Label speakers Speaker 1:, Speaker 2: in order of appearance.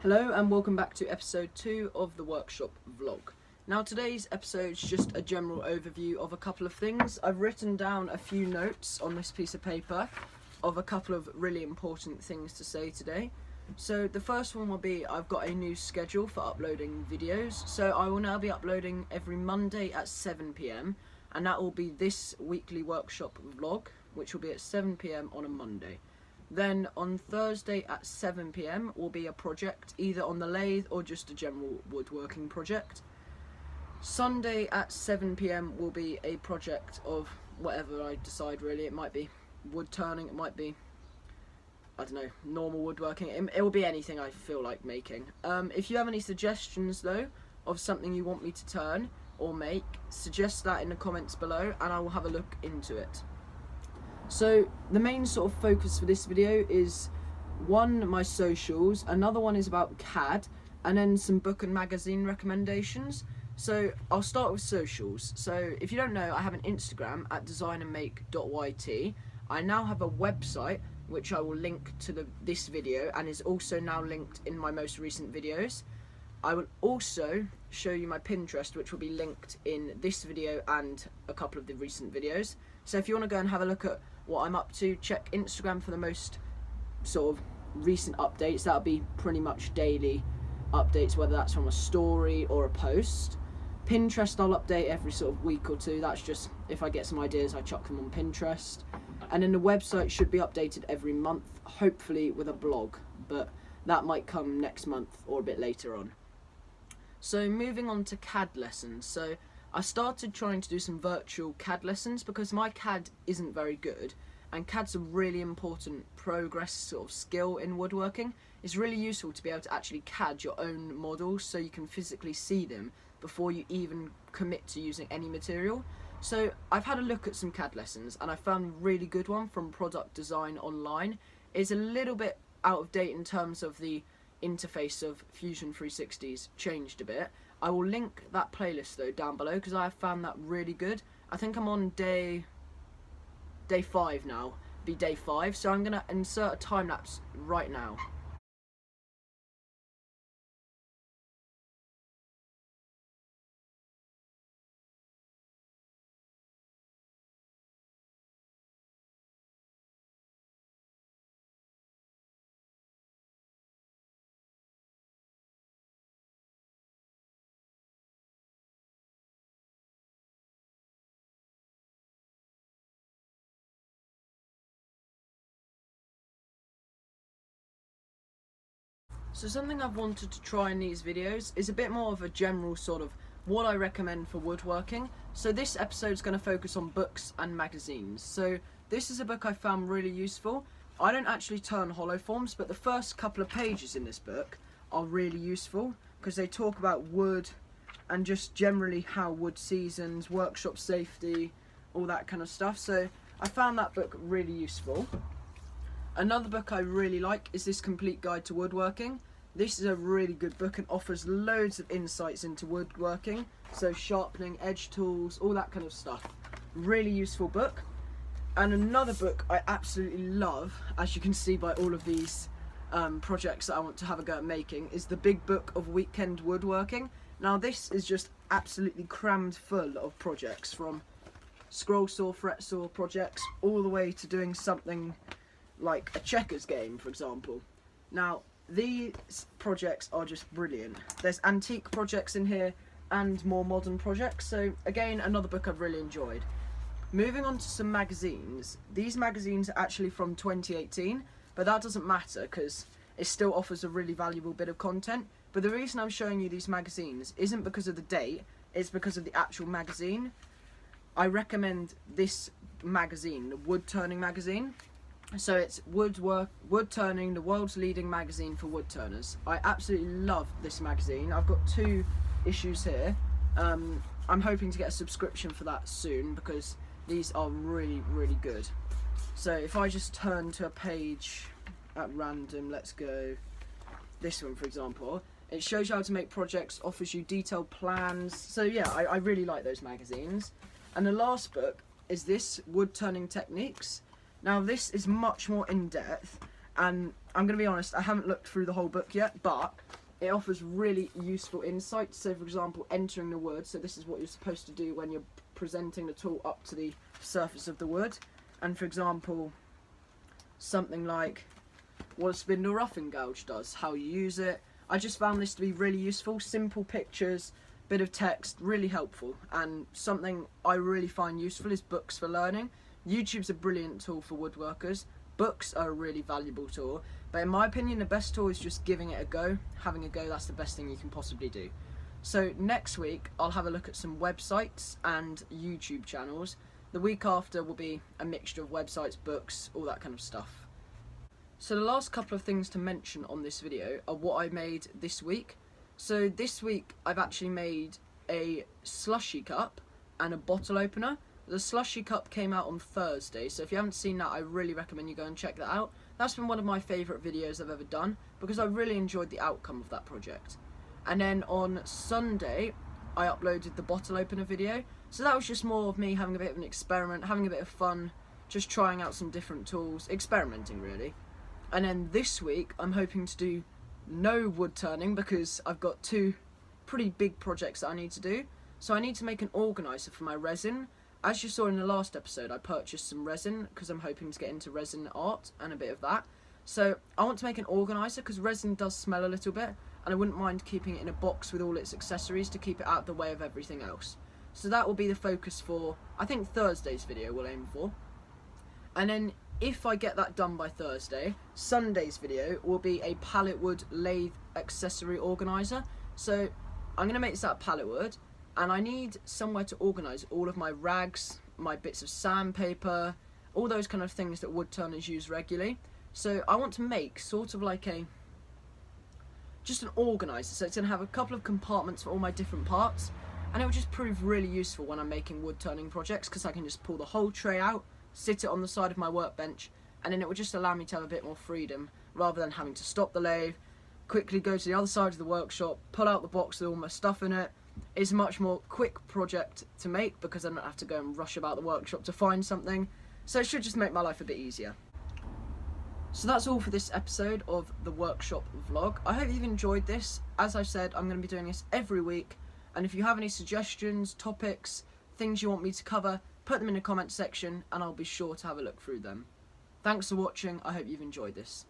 Speaker 1: Hello and welcome back to episode 2 of the workshop vlog. Now today's episode is just a general overview of a couple of things. I've written down a few notes on this piece of paper of a couple of really important things to say today. So the first one will be I've got a new schedule for uploading videos. So I will now be uploading every Monday at 7 PM and that will be this weekly workshop vlog, which will be at 7 PM on a Monday. Then on Thursday at 7 PM will be a project, either on the lathe or just a general woodworking project. Sunday at 7 PM will be a project of whatever I decide really. It might be wood turning, it might be, I don't know, normal woodworking. It will be anything I feel like making. If you have any suggestions though of something you want me to turn or make, suggest that in the comments below and I will have a look into it. So the main sort of focus for this video is one, my socials, another one is about CAD, and then some book and magazine recommendations. So I'll start with socials. So if you don't know, I have an Instagram at designandmake.yt. I now have a website which I will link to this video and is also now linked in my most recent videos. I will also show you my Pinterest, which will be linked in this video and a couple of the recent videos. So if you want to go and have a look at what I'm up to, check Instagram for the most sort of recent updates. That'll be pretty much daily updates, whether that's from a story or a post. Pinterest I'll update every sort of week or two. That's just if I get some ideas, I chuck them on Pinterest. And then the website should be updated every month, hopefully with a blog, but that might come next month or a bit later on. So moving on to CAD lessons. So I started trying to do some virtual CAD lessons because my CAD isn't very good, and CAD's a really important progress sort of skill in woodworking. It's really useful to be able to actually CAD your own models so you can physically see them before you even commit to using any material. So I've had a look at some CAD lessons and I found a really good one from Product Design Online. It's a little bit out of date in terms of the interface of Fusion 360's changed a bit. I will link that playlist though down below because I have found that really good. I think I'm on day 5 now, be day 5, so I'm gonna insert a time lapse right now. So something I've wanted to try in these videos is a bit more of a general sort of what I recommend for woodworking. So this episode is going to focus on books and magazines. So this is a book I found really useful. I don't actually turn hollow forms, but the first couple of pages in this book are really useful because they talk about wood and just generally how wood seasons, workshop safety, all that kind of stuff. So I found that book really useful. Another book I really like is this Complete Guide to Woodworking. This is a really good book and offers loads of insights into woodworking, so sharpening, edge tools, all that kind of stuff. Really useful book. And another book I absolutely love, as you can see by all of these projects that I want to have a go at making, is the Big Book of Weekend Woodworking. Now this is just absolutely crammed full of projects, from scroll saw, fret saw projects, all the way to doing something like a checkers game, for example. Now these projects are just brilliant. There's antique projects in here and more modern projects, so again another book I've really enjoyed. Moving on to some magazines. These magazines are actually from 2018, but that doesn't matter because it still offers a really valuable bit of content. But the reason I'm showing you these magazines isn't because of the date, it's because of the actual magazine. I recommend this magazine, the Wood Turning magazine. So it's Wood Turning, the world's leading magazine for wood turners. I absolutely love this magazine. I've got 2 issues here. I'm hoping to get a subscription for that soon because these are really, really good. So if I just turn to a page at random, let's go this one for example. It shows you how to make projects, offers you detailed plans. So yeah, I really like those magazines. And the last book is this, Wood Turning Techniques. Now this is much more in-depth and I'm going to be honest, I haven't looked through the whole book yet, but it offers really useful insights. So for example, entering the wood, so this is what you're supposed to do when you're presenting the tool up to the surface of the wood. And for example, something like what a spindle roughing gouge does, how you use it. I just found this to be really useful, simple pictures, bit of text, really helpful. And something I really find useful is books for learning. YouTube's a brilliant tool for woodworkers. Books are a really valuable tool, but in my opinion the best tool is just giving it a go. Having a go, that's the best thing you can possibly do. So next week I'll have a look at some websites and YouTube channels. The week after will be a mixture of websites, books, all that kind of stuff. So the last couple of things to mention on this video are what I made this week. So this week I've actually made a slushy cup and a bottle opener. The slushy cup came out on Thursday, so if you haven't seen that, I really recommend you go and check that out. That's been one of my favourite videos I've ever done because I really enjoyed the outcome of that project. And then on Sunday I uploaded the bottle opener video, so that was just more of me having a bit of an experiment, having a bit of fun, just trying out some different tools, experimenting really. And then this week I'm hoping to do no wood turning because I've got two pretty big projects that I need to do. So I need to make an organiser for my resin. As you saw in the last episode, I purchased some resin because I'm hoping to get into resin art and a bit of that. So I want to make an organiser because resin does smell a little bit, and I wouldn't mind keeping it in a box with all its accessories to keep it out of the way of everything else. So that will be the focus for, I think, Thursday's video we'll aim for. And then if I get that done by Thursday, Sunday's video will be a pallet wood lathe accessory organiser. So I'm going to make this out of pallet wood, and I need somewhere to organise all of my rags, my bits of sandpaper, all those kind of things that wood turners use regularly. So I want to make sort of like just an organiser, so it's going to have a couple of compartments for all my different parts, and it will just prove really useful when I'm making wood turning projects because I can just pull the whole tray out, sit it on the side of my workbench, and then it will just allow me to have a bit more freedom rather than having to stop the lathe, quickly go to the other side of the workshop, pull out the box with all my stuff in it. It's a much more quick project to make because I don't have to go and rush about the workshop to find something, so it should just make my life a bit easier. So that's all for this episode of the workshop vlog. I hope you've enjoyed this. As I said, I'm going to be doing this every week, and if you have any suggestions, topics, things you want me to cover, put them in the comment section and I'll be sure to have a look through them. Thanks for watching, I hope you've enjoyed this.